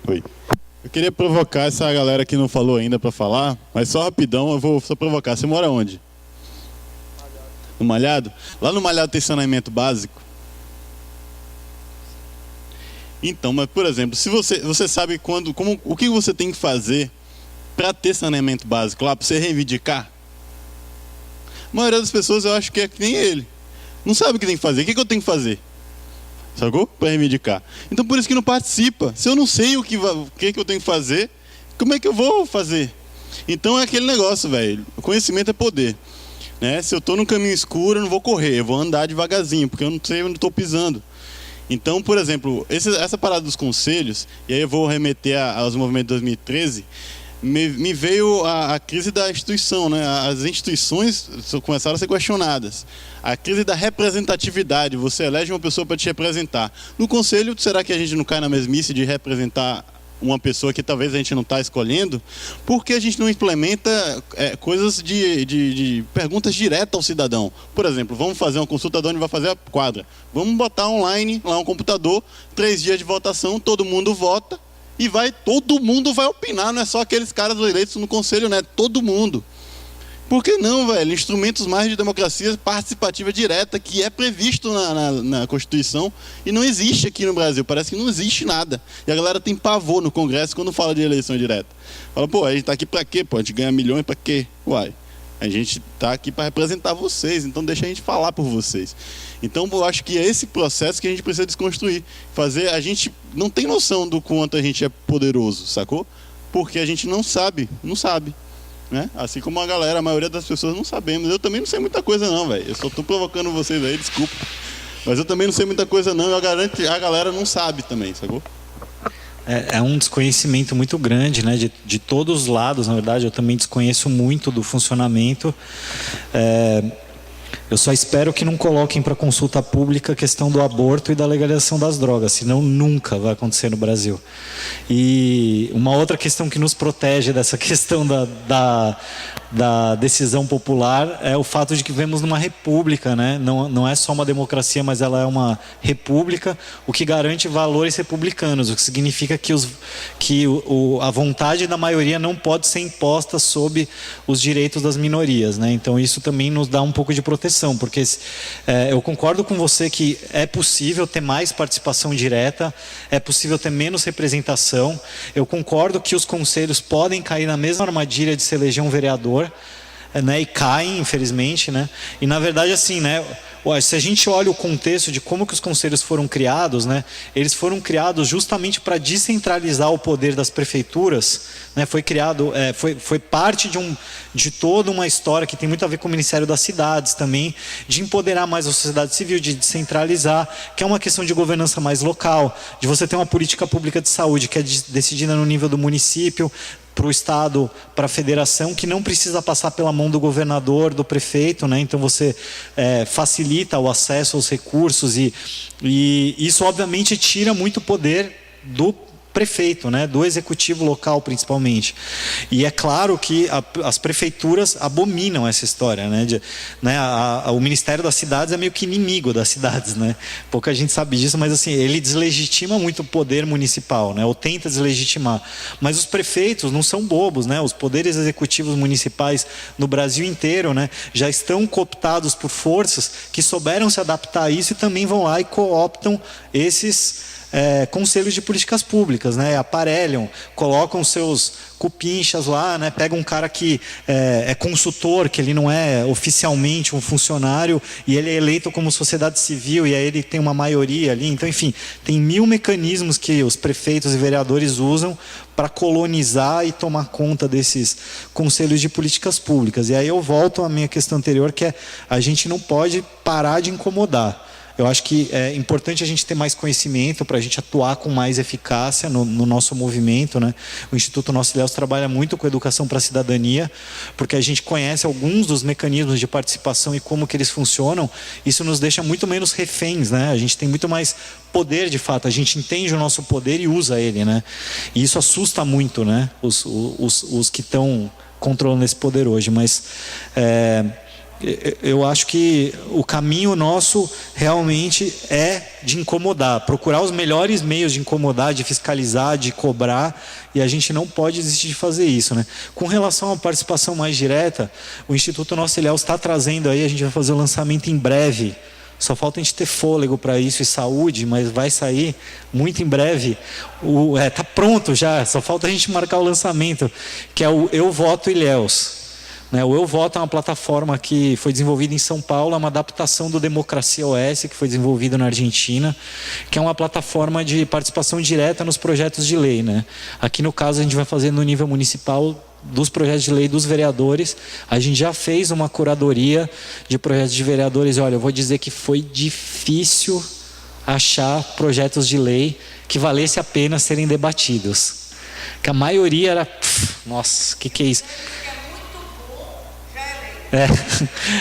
Oi. Eu queria provocar essa galera que não falou ainda para falar, mas só rapidão, eu vou só provocar. Você mora onde? No Malhado? Lá no Malhado tem saneamento básico? Então, mas por exemplo, se você sabe o que você tem que fazer para ter saneamento básico lá, para você reivindicar? A maioria das pessoas eu acho que é que nem ele. Não sabe o que tem que fazer. O que eu tenho que fazer? Sacou? Para reivindicar. Então por isso que não participa. Se eu não sei o que eu tenho que fazer, como é que eu vou fazer? Então é aquele negócio, velho. O conhecimento é poder. Né? Se eu estou num caminho escuro, eu não vou correr. Eu vou andar devagarzinho, porque eu não sei onde estou pisando. Então, por exemplo, essa parada dos conselhos, e aí eu vou remeter aos movimentos de 2013, me veio a crise da instituição, né? As instituições começaram a ser questionadas. A crise da representatividade, você elege uma pessoa para te representar. No conselho, será que a gente não cai na mesmice de representar uma pessoa que talvez a gente não está escolhendo? Porque a gente não implementa coisas de perguntas diretas ao cidadão. Por exemplo, vamos fazer uma consulta de onde vai fazer a quadra. Vamos botar online, lá um computador, 3 dias de votação, todo mundo vota. E todo mundo vai opinar, não é só aqueles caras eleitos no conselho, né? Todo mundo. Por que não, velho? Instrumentos mais de democracia participativa direta, que é previsto na Constituição e não existe aqui no Brasil. Parece que não existe nada. E a galera tem pavor no Congresso quando fala de eleição direta. Fala, pô, a gente tá aqui pra quê? Pô, a gente ganha milhões pra quê? Uai, a gente tá aqui para representar vocês, então deixa a gente falar por vocês. Então eu acho que é esse processo que a gente precisa desconstruir. A gente não tem noção do quanto a gente é poderoso, sacou? Porque a gente não sabe. Né? Assim como a maioria das pessoas não sabemos. Eu também não sei muita coisa não, velho. Eu só tô provocando vocês aí, desculpa. Mas eu também não sei muita coisa não, eu garanto que a galera não sabe também, sacou? É um desconhecimento muito grande, né? De todos os lados, na verdade. Eu também desconheço muito do funcionamento. Eu só espero que não coloquem para consulta pública a questão do aborto e da legalização das drogas, senão nunca vai acontecer no Brasil. E uma outra questão que nos protege dessa questão da decisão popular é o fato de que vivemos numa república, né? Não é só uma democracia, mas ela é uma república, o que garante valores republicanos, o que significa que a vontade da maioria não pode ser imposta sob os direitos das minorias, né? Então isso também nos dá um pouco de proteção, porque eu concordo com você que é possível ter mais participação direta, é possível ter menos representação. Eu concordo que os conselhos podem cair na mesma armadilha de se eleger um vereador, né, e caem, infelizmente, né? E na verdade assim, né, se a gente olha o contexto de como que os conselhos foram criados, né, eles foram criados justamente para descentralizar o poder das prefeituras, né? Foi criado, foi parte de toda uma história que tem muito a ver com o Ministério das Cidades também, de empoderar mais a sociedade civil, de descentralizar, que é uma questão de governança mais local, de você ter uma política pública de saúde que é decidida no nível do município, para o Estado, para a Federação, que não precisa passar pela mão do governador, do prefeito, né? Então você facilita o acesso aos recursos e isso obviamente tira muito poder do prefeito, né, do executivo local principalmente. E é claro que as prefeituras abominam essa história, né, o Ministério das Cidades é meio que inimigo das cidades, né? Pouca gente sabe disso, mas assim, ele deslegitima muito o poder municipal, né, ou tenta deslegitimar. Mas os prefeitos não são bobos, né? Os poderes executivos municipais no Brasil inteiro, né, já estão cooptados por forças que souberam se adaptar a isso e também vão lá e cooptam esses conselhos de políticas públicas, né? Aparelham, colocam seus cupinchas lá, né? Pega um cara que é consultor, que ele não é oficialmente um funcionário e ele é eleito como sociedade civil e aí ele tem uma maioria ali. Então, enfim, tem 1000 mecanismos que os prefeitos e vereadores usam para colonizar e tomar conta desses conselhos de políticas públicas. E aí eu volto à minha questão anterior, que é a gente não pode parar de incomodar. Eu acho que é importante a gente ter mais conhecimento para a gente atuar com mais eficácia no nosso movimento, né? O Instituto Nosso Ilhéus trabalha muito com educação para a cidadania, porque a gente conhece alguns dos mecanismos de participação e como que eles funcionam. Isso nos deixa muito menos reféns, né? A gente tem muito mais poder de fato, a gente entende o nosso poder e usa ele, né? E isso assusta muito, né? Os que estão controlando esse poder hoje, mas eu acho que o caminho nosso realmente é de incomodar, procurar os melhores meios de incomodar, de fiscalizar, de cobrar, e a gente não pode desistir de fazer isso, né? Com relação à participação mais direta, o Instituto Nossa Ilhéus está trazendo aí, a gente vai fazer o lançamento em breve. Só falta a gente ter fôlego para isso e saúde, mas vai sair muito em breve. Tá pronto já, só falta a gente marcar o lançamento, que é o Eu Voto Ilhéus. O Eu Voto é uma plataforma que foi desenvolvida em São Paulo, é uma adaptação do Democracia OS, que foi desenvolvido na Argentina, que é uma plataforma de participação direta nos projetos de lei, né? Aqui no caso a gente vai fazer no nível municipal dos projetos de lei dos vereadores. A gente já fez uma curadoria de projetos de vereadores. Olha, eu vou dizer que foi difícil achar projetos de lei que valesse a pena serem debatidos. Que a maioria era, nossa, o que é isso?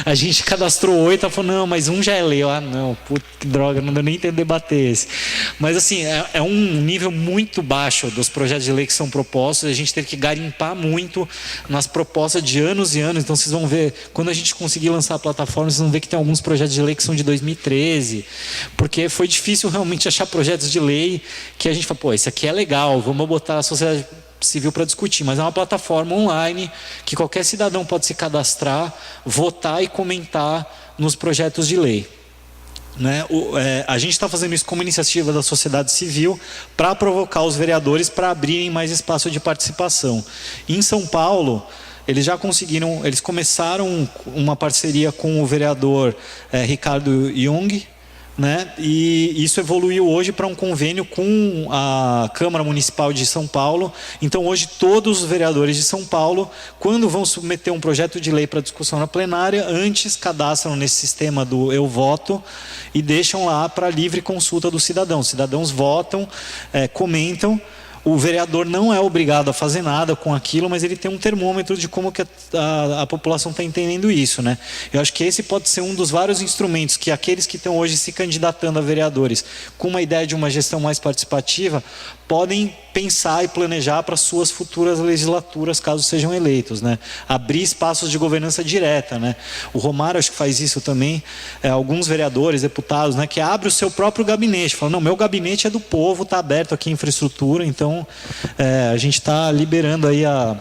A gente cadastrou 8, ela falou, não, mas um já é lei. Não, puta que droga, não deu nem tempo de debater esse. Mas assim, é um nível muito baixo dos projetos de lei que são propostos. A gente teve que garimpar muito nas propostas de anos e anos. Então vocês vão ver, quando a gente conseguir lançar a plataforma, vocês vão ver que tem alguns projetos de lei que são de 2013, porque foi difícil realmente achar projetos de lei que a gente fala, pô, esse aqui é legal, vamos botar a sociedade civil para discutir, mas é uma plataforma online que qualquer cidadão pode se cadastrar, votar e comentar nos projetos de lei. A gente está fazendo isso como iniciativa da sociedade civil para provocar os vereadores para abrirem mais espaço de participação. Em São Paulo, eles já conseguiram, eles começaram uma parceria com o vereador Ricardo Jung, e isso evoluiu hoje para um convênio com a Câmara Municipal de São Paulo. Então hoje todos os vereadores de São Paulo, quando vão submeter um projeto de lei para discussão na plenária, antes cadastram nesse sistema do Eu Voto e deixam lá para livre consulta dos cidadãos. Os cidadãos votam, comentam. O vereador não é obrigado a fazer nada com aquilo, mas ele tem um termômetro de como que a população está entendendo isso, né? Eu acho que esse pode ser um dos vários instrumentos que aqueles que estão hoje se candidatando a vereadores com uma ideia de uma gestão mais participativa podem pensar e planejar para suas futuras legislaturas, caso sejam eleitos, né? Abrir espaços de governança direta, né? O Romário acho que faz isso também, alguns vereadores, deputados, né? Que abre o seu próprio gabinete, fala, não, meu gabinete é do povo, está aberto aqui em infraestrutura, então a gente está liberando aí a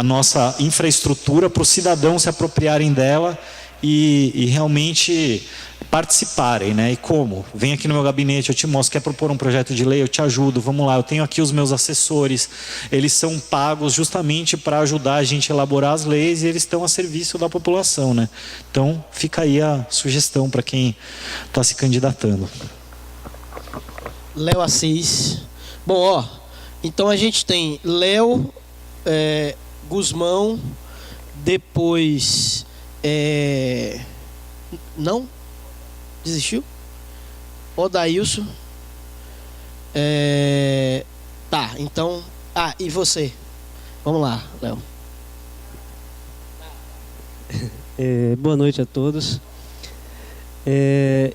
nossa infraestrutura para os cidadãos se apropriarem dela e realmente participarem, né? E como? Vem aqui no meu gabinete, eu te mostro, quer propor um projeto de lei, eu te ajudo, vamos lá, eu tenho aqui os meus assessores, eles são pagos justamente para ajudar a gente a elaborar as leis e eles estão a serviço da população, né? Então, fica aí a sugestão para quem está se candidatando. Léo Assis. Bom, então a gente tem Léo, Guzmão, depois... Não? Desistiu? Odailson. Tá, então... e você? Vamos lá, Léo. Boa noite a todos.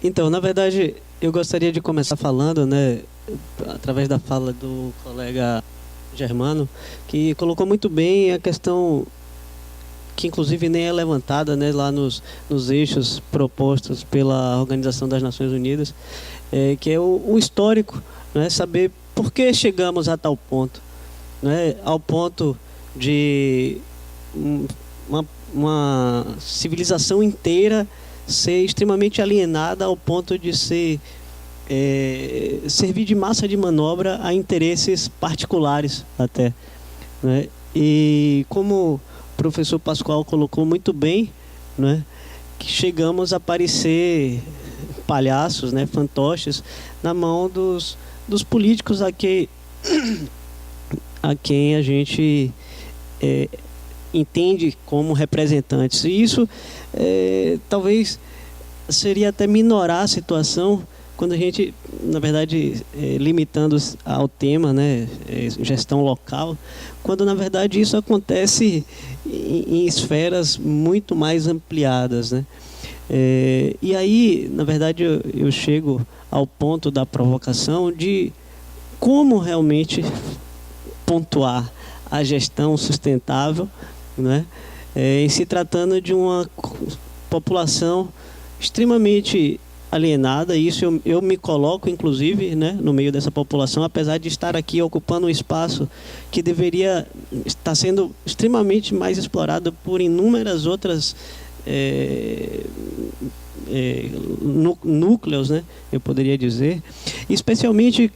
Então, na verdade, eu gostaria de começar falando, né, através da fala do colega Germano, que colocou muito bem a questão que inclusive nem é levantada, né, lá nos eixos propostos pela Organização das Nações Unidas, que é o histórico, né, saber por que chegamos a tal ponto, né, ao ponto de uma civilização inteira ser extremamente alienada ao ponto de servir de massa de manobra a interesses particulares até, né? E como o professor Pascoal colocou muito bem, né, que chegamos a parecer palhaços, né, fantoches na mão dos políticos a quem a gente entende como representantes. E isso talvez seria até minorar a situação quando a gente, na verdade, limitando ao tema, né, gestão local, quando na verdade isso acontece em esferas muito mais ampliadas, né? E aí, na verdade, eu chego ao ponto da provocação de como realmente pontuar a gestão sustentável, né, em se tratando de uma população extremamente alienada. Isso eu me coloco, inclusive, né, no meio dessa população, apesar de estar aqui ocupando um espaço que deveria estar sendo extremamente mais explorado por inúmeras outras núcleos, né, eu poderia dizer, especialmente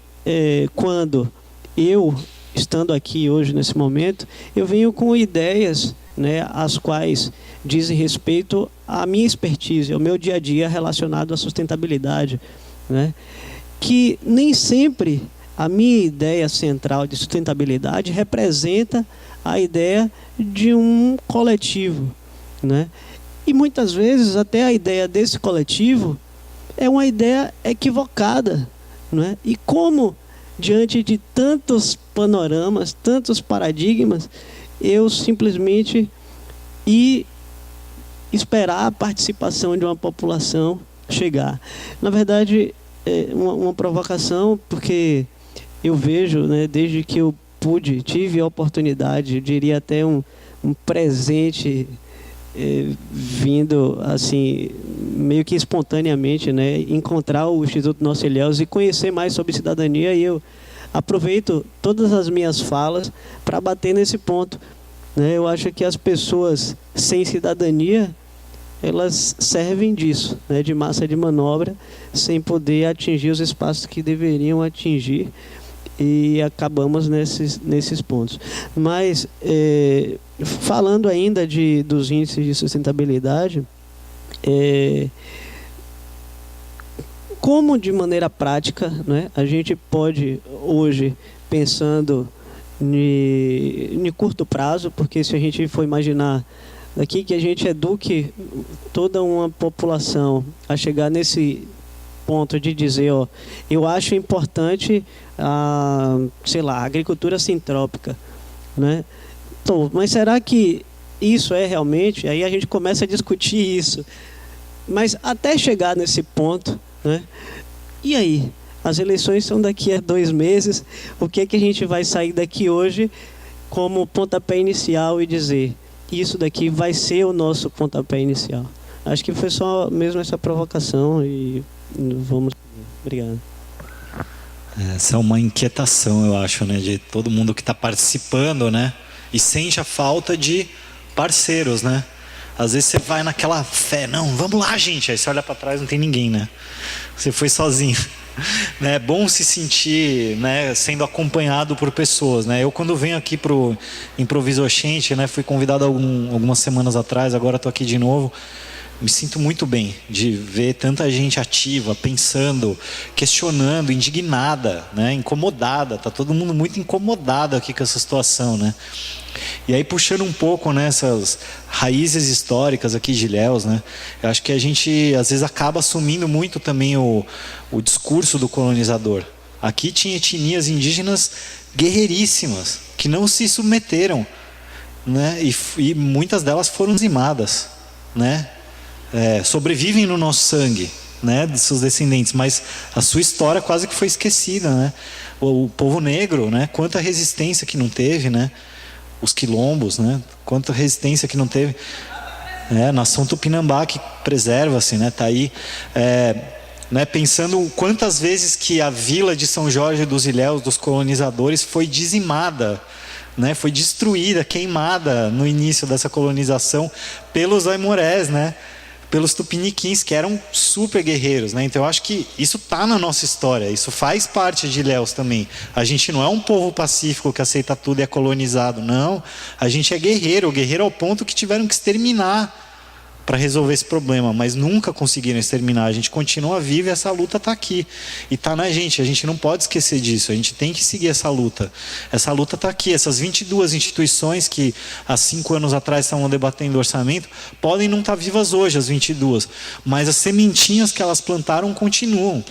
quando eu, estando aqui hoje nesse momento, eu venho com ideias, né, as quais dizem respeito à minha expertise, ao meu dia a dia relacionado à sustentabilidade, né, que nem sempre a minha ideia central de sustentabilidade representa a ideia de um coletivo, né? E muitas vezes até a ideia desse coletivo é uma ideia equivocada, não é? E como, diante de tantos panoramas, tantos paradigmas, eu simplesmente ir esperar a participação de uma população chegar? Na verdade, é uma provocação, porque eu vejo, né, desde que eu tive a oportunidade, eu diria até um presente vindo assim meio que espontaneamente, né, encontrar o Instituto Nossa Ilhéus e conhecer mais sobre cidadania, e eu aproveito todas as minhas falas para bater nesse ponto, né? Eu acho que as pessoas sem cidadania, elas servem disso, né, de massa de manobra, sem poder atingir os espaços que deveriam atingir, e acabamos nesses pontos. Mas, falando ainda dos índices de sustentabilidade, como de maneira prática, né, a gente pode hoje, pensando em curto prazo, porque se a gente for imaginar daqui que a gente eduque toda uma população a chegar nesse ponto de dizer, ó, eu acho importante sei lá, a agricultura sintrópica, né? Então, mas será que isso é realmente? Aí a gente começa a discutir isso. Mas até chegar nesse ponto, né? E aí? As eleições são daqui a 2 meses. O que é que a gente vai sair daqui hoje como pontapé inicial e dizer, isso daqui vai ser o nosso pontapé inicial? Acho que foi só mesmo essa provocação e vamos... Obrigado. Essa é uma inquietação, eu acho, né, de todo mundo que está participando, né, e sente a falta de parceiros, né? Às vezes você vai naquela fé, não, vamos lá, gente, aí você olha para trás, não tem ninguém, né? Você foi sozinho. É bom se sentir, né, sendo acompanhado por pessoas, né? Eu, quando venho aqui pro Improviso Oxente, né, fui convidado algumas semanas atrás, agora estou aqui de novo. Me sinto muito bem de ver tanta gente ativa, pensando, questionando, indignada, né, incomodada. Tá todo mundo muito incomodado aqui com essa situação, né? E aí, puxando um pouco, né, essas raízes históricas aqui de Ilhéus, né, eu acho que a gente às vezes acaba assumindo muito também o discurso do colonizador. Aqui tinha etnias indígenas guerreiríssimas que não se submeteram, né, e muitas delas foram dizimadas, né? Sobrevivem no nosso sangue, né, de seus descendentes, mas a sua história quase que foi esquecida, né? O povo negro, né, quanta resistência que não teve, né? Os quilombos, né, quanta resistência que não teve, nação Tupinambá que preserva-se, né, tá aí, né, pensando quantas vezes que a vila de São Jorge dos Ilhéus, dos colonizadores, foi dizimada, né, foi destruída, queimada no início dessa colonização pelos aimorés, né, pelos tupiniquins, que eram super guerreiros, né? Então eu acho que isso está na nossa história, isso faz parte de Ilhéus também. A gente não é um povo pacífico que aceita tudo e é colonizado, não. A gente é guerreiro ao ponto que tiveram que exterminar para resolver esse problema, mas nunca conseguiram exterminar. A gente continua vivo e essa luta está aqui. E está na gente, a gente não pode esquecer disso, a gente tem que seguir essa luta. Essa luta está aqui, essas 22 instituições que há 5 anos atrás estavam debatendo orçamento, podem não estar vivas hoje, as 22, mas as sementinhas que elas plantaram continuam,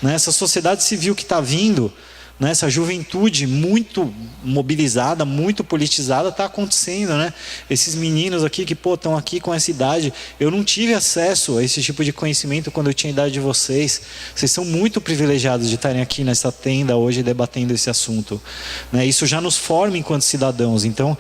né? Essa sociedade civil que está vindo, né? Essa juventude muito mobilizada, muito politizada está acontecendo, né? Esses meninos aqui que estão aqui com essa idade, eu não tive acesso a esse tipo de conhecimento quando eu tinha a idade de vocês. Vocês são muito privilegiados de estarem aqui nessa tenda hoje debatendo esse assunto, né? Isso já nos forma enquanto cidadãos. Então,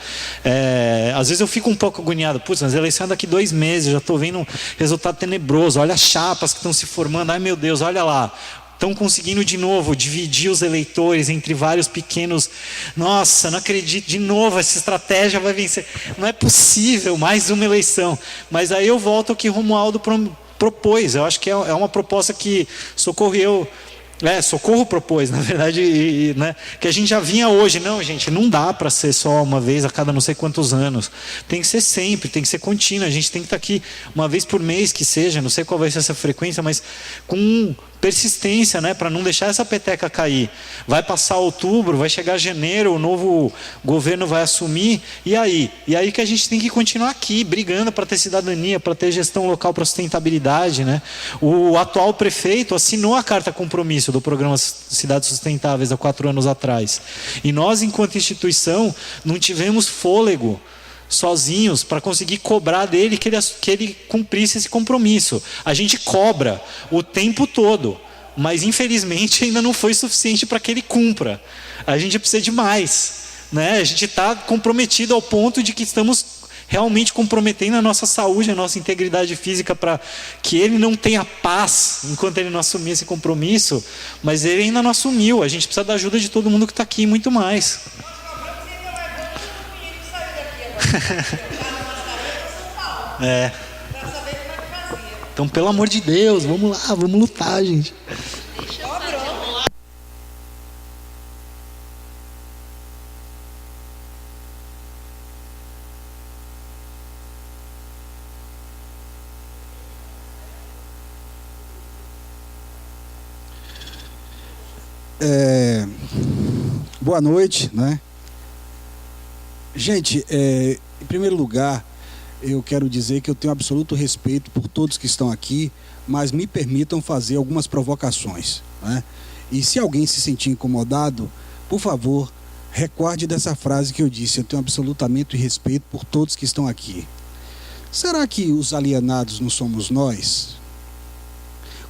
às vezes eu fico um pouco agoniado. Putz, mas a eleição é daqui 2 meses, já estou vendo um resultado tenebroso. Olha as chapas que estão se formando. Ai meu Deus, olha lá. Estão conseguindo de novo dividir os eleitores entre vários pequenos. Nossa, não acredito, de novo, essa estratégia vai vencer. Não é possível, mais uma eleição. Mas aí eu volto ao que Romualdo propôs. Eu acho que é uma proposta que Socorro propôs, na verdade, né, que a gente já vinha hoje. Não, gente, não dá para ser só uma vez a cada não sei quantos anos. Tem que ser sempre, tem que ser contínuo. A gente tem que estar aqui uma vez por mês, que seja, não sei qual vai ser essa frequência, mas com persistência, né, para não deixar essa peteca cair. Vai passar outubro, vai chegar janeiro, o novo governo vai assumir, e aí? E aí que a gente tem que continuar aqui, brigando para ter cidadania, para ter gestão local para sustentabilidade, né? O atual prefeito assinou a carta compromisso do programa Cidades Sustentáveis há 4 anos atrás. E nós, enquanto instituição, não tivemos fôlego sozinhos para conseguir cobrar dele que ele cumprisse esse compromisso. A gente cobra o tempo todo, mas infelizmente ainda não foi suficiente para que ele cumpra. A gente precisa de mais, né? A gente está comprometido ao ponto de que estamos realmente comprometendo a nossa saúde, a nossa integridade física, para que ele não tenha paz enquanto ele não assumir esse compromisso, mas ele ainda não assumiu. A gente precisa da ajuda de todo mundo que está aqui e muito mais. Então, pelo amor de Deus, vamos lá, vamos lutar, gente. Boa noite, né? Gente, em primeiro lugar, eu quero dizer que eu tenho absoluto respeito por todos que estão aqui, mas me permitam fazer algumas provocações, né? E se alguém se sentir incomodado, por favor, recorde dessa frase que eu disse: eu tenho absolutamente respeito por todos que estão aqui. Será que os alienados não somos nós?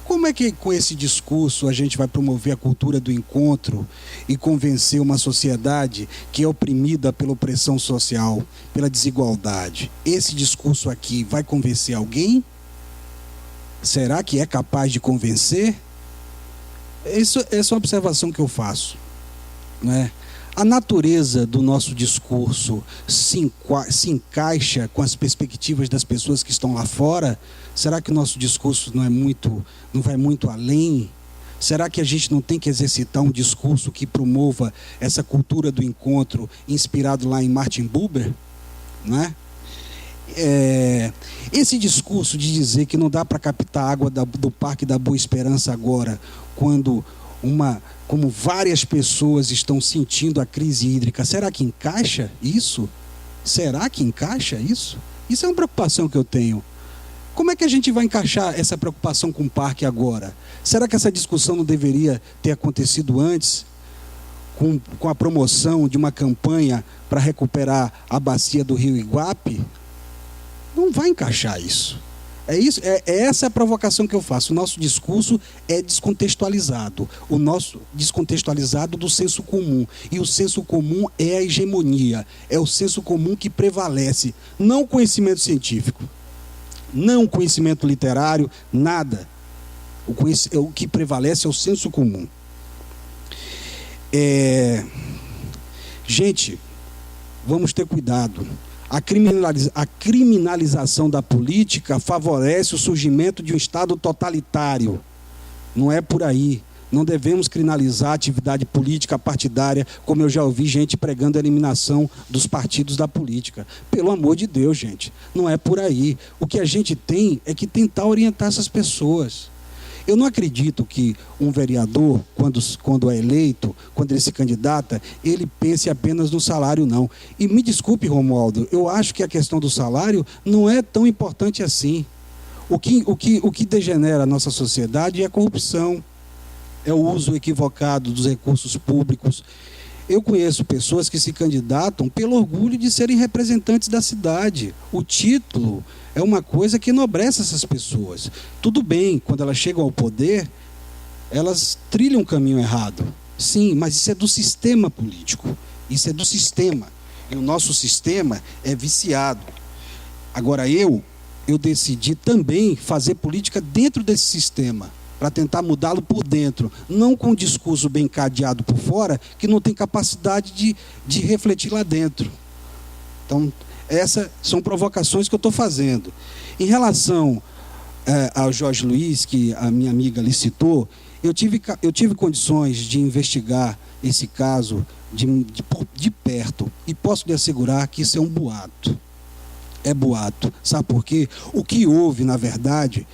Como é que com esse discurso a gente vai promover a cultura do encontro e convencer uma sociedade que é oprimida pela opressão social, pela desigualdade? Esse discurso aqui vai convencer alguém? Será que é capaz de convencer? Essa é uma observação que eu faço, né? A natureza do nosso discurso se encaixa com as perspectivas das pessoas que estão lá fora? Será que o nosso discurso não vai muito além? Será que a gente não tem que exercitar um discurso que promova essa cultura do encontro, inspirado lá em Martin Buber, né? Esse discurso de dizer que não dá para captar água do Parque da Boa Esperança agora, como várias pessoas estão sentindo a crise hídrica, será que encaixa isso? Será que encaixa isso? Isso é uma preocupação que eu tenho. Como é que a gente vai encaixar essa preocupação com o parque agora? Será que essa discussão não deveria ter acontecido antes, com a promoção de uma campanha para recuperar a bacia do Rio Iguape? Não vai encaixar isso. Essa é a provocação que eu faço. O nosso discurso é descontextualizado. O nosso descontextualizado do senso comum. E o senso comum é a hegemonia. É o senso comum que prevalece. Não o conhecimento científico. Não o conhecimento literário, nada. O que prevalece é o senso comum. Gente, vamos ter cuidado. A criminalização da política favorece o surgimento de um Estado totalitário. Não é por aí. Não devemos criminalizar a atividade política partidária, como eu já ouvi gente pregando a eliminação dos partidos da política. Pelo amor de Deus, gente, não é por aí. O que a gente tem é que tentar orientar essas pessoas. Eu não acredito que um vereador, quando é eleito, quando ele se candidata, ele pense apenas no salário, não. E me desculpe, Romualdo, eu acho que a questão do salário não é tão importante assim. O que degenera a nossa sociedade é a corrupção. é o uso equivocado dos recursos públicos. Eu conheço pessoas que se candidatam pelo orgulho de serem representantes da cidade. O título é uma coisa que enobrece essas pessoas. Tudo bem, quando elas chegam ao poder, elas trilham um caminho errado. Sim, mas isso é do sistema político. Isso é do sistema. E o nosso sistema é viciado. Agora eu decidi também fazer política dentro desse sistema, para tentar mudá-lo por dentro, não com um discurso bem cadeado por fora, que não tem capacidade de refletir lá dentro. Então, essas são provocações que eu estou fazendo. Em relação ao Jorge Luiz, que a minha amiga ali citou, eu tive condições de investigar esse caso de perto, e posso lhe assegurar que isso é um boato. É boato. Sabe por quê? O que houve, na verdade,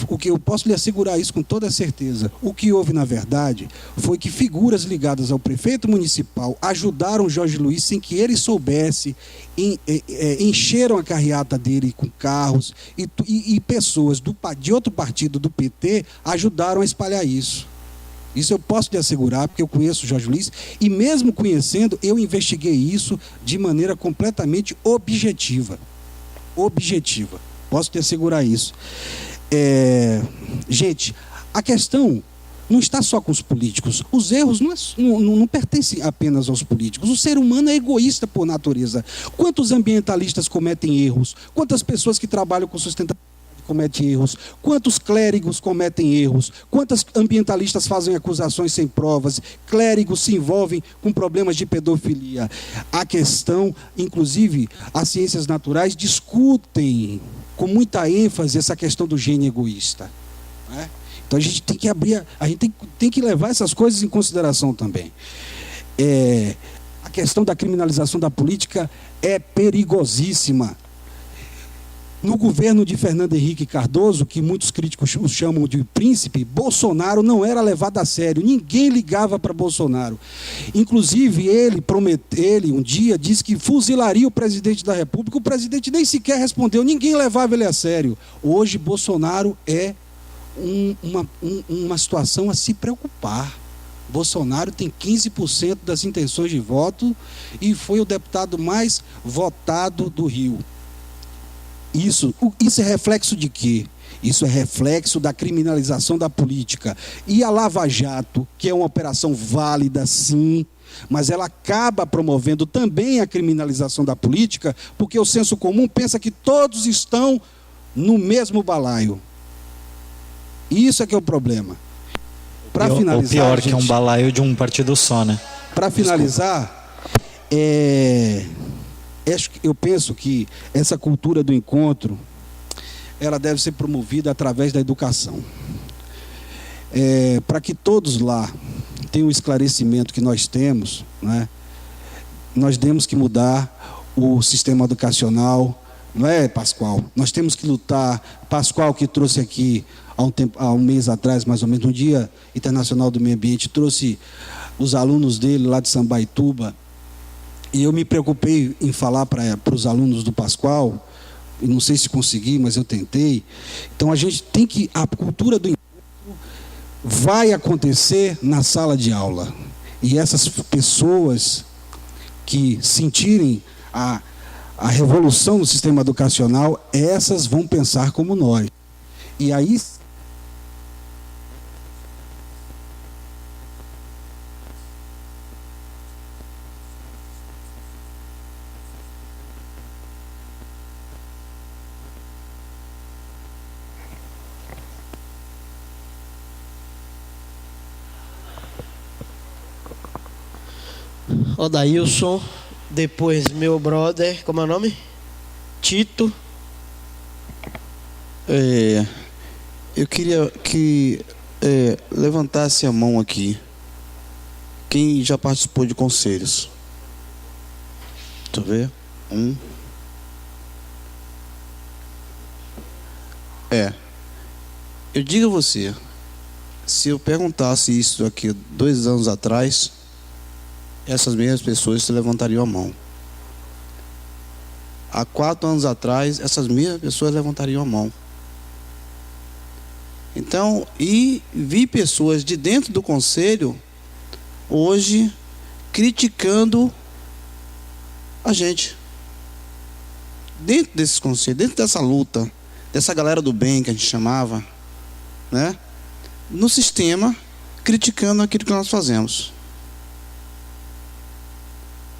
o que eu posso lhe assegurar isso com toda certeza, o que houve, na verdade, foi que figuras ligadas ao prefeito municipal ajudaram Jorge Luiz sem que ele soubesse, encheram a carreata dele com carros, e pessoas de outro partido, do PT, ajudaram a espalhar isso. Isso eu posso lhe assegurar, porque eu conheço o Jorge Luiz, e mesmo conhecendo, eu investiguei isso de maneira completamente objetiva. Posso te assegurar isso. Gente, a questão não está só com os políticos. Os erros não pertencem apenas aos políticos. O ser humano é egoísta por natureza. Quantos ambientalistas cometem erros? Quantas pessoas que trabalham com sustentabilidade cometem erros? Quantos clérigos cometem erros? Quantos ambientalistas fazem acusações sem provas? Clérigos se envolvem com problemas de pedofilia. A questão, inclusive, as ciências naturais discutem com muita ênfase essa questão do gênio egoísta, né? Então a gente tem que tem que levar essas coisas em consideração também. A questão da criminalização da política é perigosíssima. No governo de Fernando Henrique Cardoso, que muitos críticos o chamam de príncipe, Bolsonaro não era levado a sério. Ninguém ligava para Bolsonaro. Inclusive, ele um dia disse que fuzilaria o presidente da República. O presidente nem sequer respondeu. Ninguém levava ele a sério. Hoje, Bolsonaro é uma situação a se preocupar. Bolsonaro tem 15% das intenções de voto e foi o deputado mais votado do Rio. Isso é reflexo de quê? Isso é reflexo da criminalização da política. E a Lava Jato, que é uma operação válida, sim, mas ela acaba promovendo também a criminalização da política, porque o senso comum pensa que todos estão no mesmo balaio. Isso é que é o problema. Para finalizar, o pior, gente, que é um balaio de um partido só, né? Para finalizar, eu penso que essa cultura do encontro, ela deve ser promovida através da educação. Para que todos lá tenham o esclarecimento que nós temos, né? Nós temos que mudar o sistema educacional, não é, Pascoal? Nós temos que lutar. Pascoal, que trouxe aqui há um mês atrás, mais ou menos, no Dia Internacional do Meio Ambiente, trouxe os alunos dele lá de Sambaituba. E eu me preocupei em falar para os alunos do Pascoal, e não sei se consegui, mas eu tentei. Então a gente tem que, a cultura do encontro vai acontecer na sala de aula. E essas pessoas que sentirem a revolução no sistema educacional, essas vão pensar como nós. E aí Odailson, depois meu brother, como é o nome? Tito. Eu queria que levantasse a mão aqui quem já participou de conselhos. Deixa eu ver. Eu digo a você, se eu perguntasse isso aqui 2 anos atrás, essas mesmas pessoas se levantariam a mão. Há 4 anos atrás, essas mesmas pessoas levantariam a mão. Então, Então, e vi pessoas de dentro do conselho hoje criticando a gente. Dentro desse conselho, dentro dessa luta, dessa galera do bem que a gente chamava, né? No sistema, criticando aquilo que nós fazemos.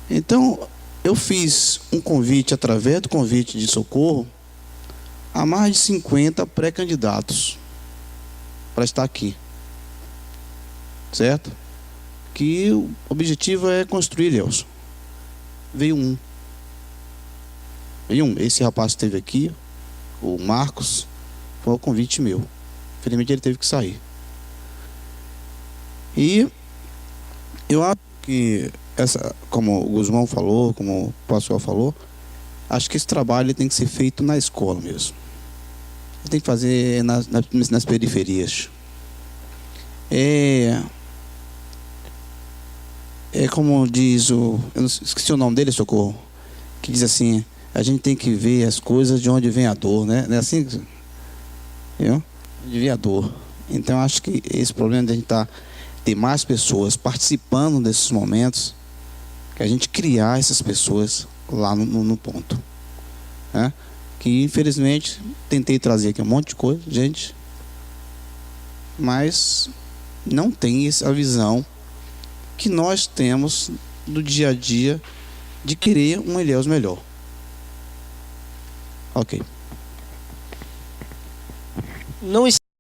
Então, eu fiz um convite, através do convite de socorro, a mais de 50 pré-candidatos para estar aqui. Certo? Que o objetivo é construir Deus. Veio um. Esse rapaz que esteve aqui, o Marcos, foi o convite meu. Infelizmente ele teve que sair. E eu acho que como o Guzmão falou, como o pastor falou, acho que esse trabalho ele tem que ser feito na escola mesmo. Tem que fazer nas periferias. É como diz eu esqueci o nome dele, Socorro, que diz assim: a gente tem que ver as coisas de onde vem a dor, né? Não é assim? Viu? De vem a dor. Então acho que esse problema de a gente ter mais pessoas participando desses momentos, que a gente criar essas pessoas lá no ponto, né? Que infelizmente tentei trazer aqui um monte de coisa, gente, mas não tem essa visão que nós temos do dia a dia de querer um Ilhéus melhor. Ok. Não